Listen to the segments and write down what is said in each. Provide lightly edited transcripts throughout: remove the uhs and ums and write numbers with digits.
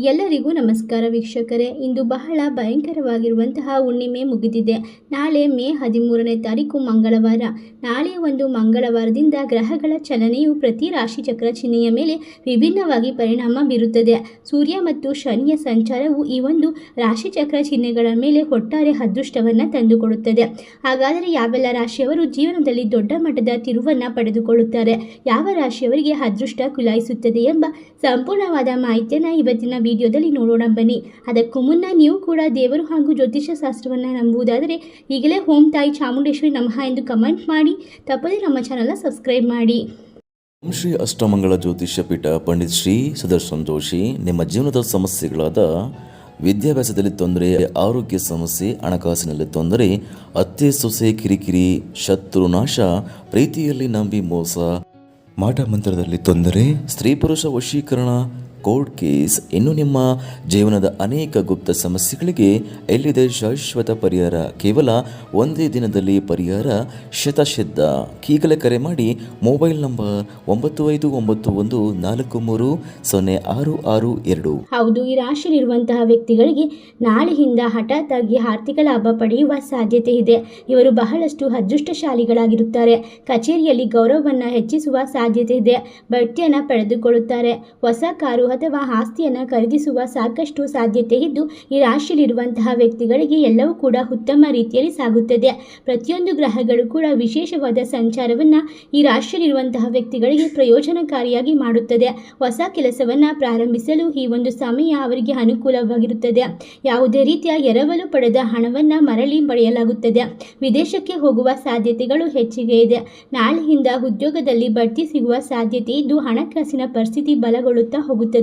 ಎಲ್ಲರಿಗೂ ನಮಸ್ಕಾರ ವೀಕ್ಷಕರೇ. ಇಂದು ಬಹಳ ಭಯಂಕರವಾಗಿರುವಂತಹ ಹುಣ್ಣಿಮೆ ಮುಗಿದಿದೆ. ನಾಳೆ ಮೇ 13ನೇ ತಾರೀಕು ಮಂಗಳವಾರ. ನಾಳೆಯ ಒಂದು ಮಂಗಳವಾರದಿಂದ ಗ್ರಹಗಳ ಚಲನೆಯು ಪ್ರತಿ ರಾಶಿ ಚಕ್ರ ಚಿಹ್ನೆಯ ಮೇಲೆ ವಿಭಿನ್ನವಾಗಿ ಪರಿಣಾಮ ಬೀರುತ್ತದೆ. ಸೂರ್ಯ ಮತ್ತು ಶನಿಯ ಸಂಚಾರವು ಈ ಒಂದು ರಾಶಿ ಚಕ್ರ ಚಿಹ್ನೆಗಳ ಮೇಲೆ ಒಟ್ಟಾರೆ ಅದೃಷ್ಟವನ್ನು ತಂದುಕೊಡುತ್ತದೆ. ಹಾಗಾದರೆ ಯಾವೆಲ್ಲ ರಾಶಿಯವರು ಜೀವನದಲ್ಲಿ ದೊಡ್ಡ ಮಟ್ಟದ ತಿರುವನ್ನು ಪಡೆದುಕೊಳ್ಳುತ್ತಾರೆ, ಯಾವ ರಾಶಿಯವರಿಗೆ ಅದೃಷ್ಟ ಕುಲಾಯಿಸುತ್ತದೆ ಎಂಬ ಸಂಪೂರ್ಣವಾದ ಮಾಹಿತಿಯನ್ನು ಇವತ್ತಿನ ವಿಡಿಯೋದಲ್ಲಿ ನೋಡೋಣ ಬನ್ನಿ. ಅದಕ್ಕೂ ಮುನ್ನ ನೀವು ಕೂಡ ದೇವರು ಹಾಗೂ ಜ್ಯೋತಿಷ್ಯ ಶಾಸ್ತ್ರವನ್ನು ನಂಬುವುದಾದರೆ ಈಗಲೇ ಓಂ ತಾಯಿ ಚಾಮುಂಡೇಶ್ವರಿ ನಮಃ ಎಂದು ಕಮೆಂಟ್ ಮಾಡಿ, ತಪ್ಪದೇ ನಮ್ಮ ಚಾನಲ್ನ ಸಬ್ಸ್ಕ್ರೈಬ್ ಮಾಡಿ. ಓಂ ಶ್ರೀ ಅಷ್ಟಮಂಗಳ ಜ್ಯೋತಿಷ್ಯ ಪೀಠ ಪಂಡಿತ್ ಶ್ರೀ ಸುದರ್ಶನ್ ಜೋಶಿ. ನಿಮ್ಮ ಜೀವನದ ಸಮಸ್ಯೆಗಳಾದ ವಿದ್ಯಾಭ್ಯಾಸದಲ್ಲಿ ತೊಂದರೆ, ಆರೋಗ್ಯ ಸಮಸ್ಯೆ, ಹಣಕಾಸಿನಲ್ಲಿ ತೊಂದರೆ, ಅತ್ತೆ ಸೊಸೆ ಕಿರಿಕಿರಿ, ಶತ್ರುನಾಶ, ಪ್ರೀತಿಯಲ್ಲಿ ನಂಬಿ ಮೋಸ, ಮಾಟ ಮಂತ್ರದಲ್ಲಿ ತೊಂದರೆ, ಸ್ತ್ರೀ ಪುರುಷ ವಶೀಕರಣ, ಕೋರ್ಟ್ ಕೇಸ್, ಇನ್ನು ನಿಮ್ಮ ಜೀವನದ ಅನೇಕ ಗುಪ್ತ ಸಮಸ್ಯೆಗಳಿಗೆ ಎಲ್ಲಿದೆ ಶಾಶ್ವತ ಪರಿಹಾರ. ಕೇವಲ ಒಂದೇ ದಿನದಲ್ಲಿ ಪರಿಹಾರ ಶತಸಿದ್ಧ. ಈಗಲೇ ಕರೆ ಮಾಡಿ. Mobile number 9591430662. ಹೌದು, ಈ ರಾಶಿಯಲ್ಲಿರುವಂತಹ ವ್ಯಕ್ತಿಗಳಿಗೆ ನಾಳೆಯಿಂದ ಹಠಾತ್ ಆಗಿ ಆರ್ಥಿಕ ಲಾಭ ಪಡೆಯುವ ಸಾಧ್ಯತೆ ಇದೆ. ಇವರು ಬಹಳಷ್ಟು ಅದೃಷ್ಟಶಾಲಿಗಳಾಗಿರುತ್ತಾರೆ. ಕಚೇರಿಯಲ್ಲಿ ಗೌರವವನ್ನು ಹೆಚ್ಚಿಸುವ ಸಾಧ್ಯತೆ ಇದೆ. ಬಡ್ತಿಯನ್ನು ಪಡೆದುಕೊಳ್ಳುತ್ತಾರೆ. ಹೊಸ ಕಾರು ಅಥವಾ ಆಸ್ತಿಯನ್ನು ಖರೀದಿಸುವ ಸಾಕಷ್ಟು ಸಾಧ್ಯತೆ ಇದ್ದು, ಈ ರಾಶಿಯಲ್ಲಿರುವಂತಹ ವ್ಯಕ್ತಿಗಳಿಗೆ ಎಲ್ಲವೂ ಕೂಡ ಉತ್ತಮ ರೀತಿಯಲ್ಲಿ ಸಾಗುತ್ತದೆ. ಪ್ರತಿಯೊಂದು ಗ್ರಹಗಳು ಕೂಡ ವಿಶೇಷವಾದ ಸಂಚಾರವನ್ನು ಈ ರಾಶಿಯಲ್ಲಿರುವಂತಹ ವ್ಯಕ್ತಿಗಳಿಗೆ ಪ್ರಯೋಜನಕಾರಿಯಾಗಿ ಮಾಡುತ್ತದೆ. ಹೊಸ ಕೆಲಸವನ್ನು ಪ್ರಾರಂಭಿಸಲು ಈ ಒಂದು ಸಮಯ ಅವರಿಗೆ ಅನುಕೂಲವಾಗಿರುತ್ತದೆ. ಯಾವುದೇ ರೀತಿಯ ಎರವಲು ಪಡೆದ ಹಣವನ್ನು ಮರಳಿ ಪಡೆಯಲಾಗುತ್ತದೆ. ವಿದೇಶಕ್ಕೆ ಹೋಗುವ ಸಾಧ್ಯತೆಗಳು ಹೆಚ್ಚಿಗೆ ಇದೆ. ನಾಳೆಯಿಂದ ಉದ್ಯೋಗದಲ್ಲಿ ಬಡ್ತಿ ಸಿಗುವ ಸಾಧ್ಯತೆ ಇದ್ದು, ಹಣಕಾಸಿನ ಪರಿಸ್ಥಿತಿ ಬಲಗೊಳ್ಳುತ್ತಾ ಹೋಗುತ್ತದೆ.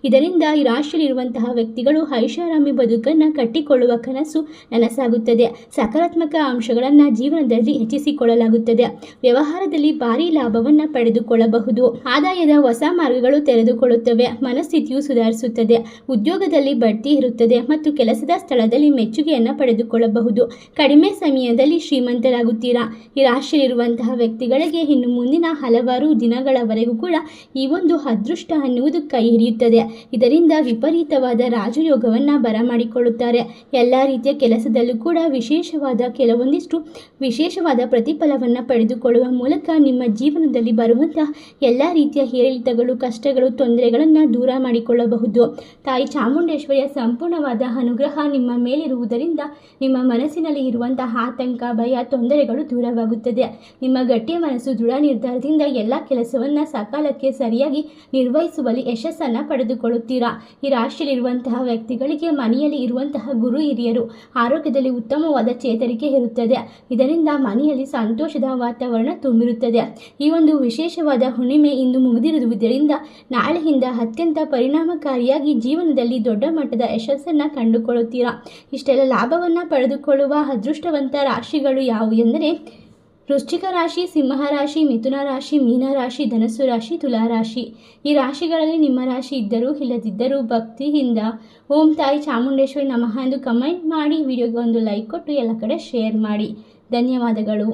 ಇದರಿಂದ ಈ ರಾಶಿಯಲ್ಲಿರುವಂತಹ ವ್ಯಕ್ತಿಗಳು ಐಷಾರಾಮಿ ಬದುಕನ್ನು ಕಟ್ಟಿಕೊಳ್ಳುವ ಕನಸು ನನಸಾಗುತ್ತದೆ. ಸಕಾರಾತ್ಮಕ ಅಂಶಗಳನ್ನು ಜೀವನದಲ್ಲಿ ಹೆಚ್ಚಿಸಿಕೊಳ್ಳಲಾಗುತ್ತದೆ. ವ್ಯವಹಾರದಲ್ಲಿ ಭಾರಿ ಲಾಭವನ್ನು ಪಡೆದುಕೊಳ್ಳಬಹುದು. ಆದಾಯದ ಹೊಸ ಮಾರ್ಗಗಳು ತೆರೆದುಕೊಳ್ಳುತ್ತವೆ. ಮನಸ್ಥಿತಿಯು ಸುಧಾರಿಸುತ್ತದೆ. ಉದ್ಯೋಗದಲ್ಲಿ ಬಡ್ತಿ ಇರುತ್ತದೆ ಮತ್ತು ಕೆಲಸದ ಸ್ಥಳದಲ್ಲಿ ಮೆಚ್ಚುಗೆಯನ್ನು ಪಡೆದುಕೊಳ್ಳಬಹುದು. ಕಡಿಮೆ ಸಮಯದಲ್ಲಿ ಶ್ರೀಮಂತರಾಗುತ್ತೀರಾ. ಈ ರಾಶಿಯಲ್ಲಿರುವಂತಹ ವ್ಯಕ್ತಿಗಳಿಗೆ ಇನ್ನು ಮುಂದಿನ ಹಲವಾರು ದಿನಗಳವರೆಗೂ ಕೂಡ ಈ ಒಂದು ಅದೃಷ್ಟ ಅನ್ನುವುದು ಕೈ ಹಿಡಿಯುತ್ತದೆ. ಇದರಿಂದ ವಿಪರೀತವಾದ ರಾಜಯೋಗವನ್ನು ಬರಮಾಡಿಕೊಳ್ಳುತ್ತಾರೆ. ಎಲ್ಲ ರೀತಿಯ ಕೆಲಸದಲ್ಲೂ ಕೂಡ ವಿಶೇಷವಾದ ಪ್ರತಿಫಲವನ್ನು ಪಡೆದುಕೊಳ್ಳುವ ಮೂಲಕ ನಿಮ್ಮ ಜೀವನದಲ್ಲಿ ಬರುವಂತಹ ಎಲ್ಲ ರೀತಿಯ ಏರಿಳಿತಗಳು, ಕಷ್ಟಗಳು, ತೊಂದರೆಗಳನ್ನು ದೂರ ಮಾಡಿಕೊಳ್ಳಬಹುದು. ತಾಯಿ ಚಾಮುಂಡೇಶ್ವರಿಯ ಸಂಪೂರ್ಣವಾದ ಅನುಗ್ರಹ ನಿಮ್ಮ ಮೇಲಿರುವುದರಿಂದ ನಿಮ್ಮ ಮನಸ್ಸಿನಲ್ಲಿ ಇರುವಂತಹ ಆತಂಕ, ಭಯ, ತೊಂದರೆಗಳು ದೂರವಾಗುತ್ತದೆ. ನಿಮ್ಮ ಗಟ್ಟಿಯ ಮನಸ್ಸು, ದೃಢ ನಿರ್ಧಾರದಿಂದ ಎಲ್ಲ ಕೆಲಸವನ್ನು ಸಕಾಲಕ್ಕೆ ಸರಿಯಾಗಿ ನಿರ್ವಹಿಸುವಲ್ಲಿ ಯಶಸ್ಸನ್ನು ಪಡೆದುಕೊಳ್ಳುತ್ತೀರಾ. ಈ ರಾಶಿಯಲ್ಲಿರುವಂತಹ ವ್ಯಕ್ತಿಗಳಿಗೆ ಮನೆಯಲ್ಲಿ ಇರುವಂತಹ ಗುರು ಹಿರಿಯರು ಆರೋಗ್ಯದಲ್ಲಿ ಉತ್ತಮವಾದ ಚೇತರಿಕೆ ಇರುತ್ತದೆ. ಇದರಿಂದ ಮನೆಯಲ್ಲಿ ಸಂತೋಷದ ವಾತಾವರಣ ತುಂಬಿರುತ್ತದೆ. ಈ ಒಂದು ವಿಶೇಷವಾದ ಹುಣ್ಣಿಮೆ ಇಂದು ಮುಗಿದಿರುವುದರಿಂದ ನಾಳೆಯಿಂದ ಅತ್ಯಂತ ಪರಿಣಾಮಕಾರಿಯಾಗಿ ಜೀವನದಲ್ಲಿ ದೊಡ್ಡ ಮಟ್ಟದ ಯಶಸ್ಸನ್ನು ಕಂಡುಕೊಳ್ಳುತ್ತೀರಾ. ಇಷ್ಟೆಲ್ಲ ಲಾಭವನ್ನು ಪಡೆದುಕೊಳ್ಳುವ ಅದೃಷ್ಟವಂತ ರಾಶಿಗಳು ಯಾವುವು ಎಂದರೆ ವೃಶ್ಚಿಕ ರಾಶಿ, ಸಿಂಹ ರಾಶಿ, ಮಿಥುನ ರಾಶಿ, ಮೀನ ರಾಶಿ, ಧನಸ್ಸು ರಾಶಿ, ತುಲಾ ರಾಶಿ. ಈ ರಾಶಿಗಳಲ್ಲಿ ನಿಮ್ಮ ರಾಶಿ ಇದ್ದರೂ ಇಲ್ಲದಿದ್ದರೂ ಭಕ್ತಿಯಿಂದ ಓಂ ತಾಯಿ ಚಾಮುಂಡೇಶ್ವರಿ ನಮಃ ಎಂದು ಕಮೆಂಟ್ ಮಾಡಿ, ವಿಡಿಯೋಗೆ ಒಂದು ಲೈಕ್ ಕೊಟ್ಟು ಎಲ್ಲ ಕಡೆ ಶೇರ್ ಮಾಡಿ. ಧನ್ಯವಾದಗಳು.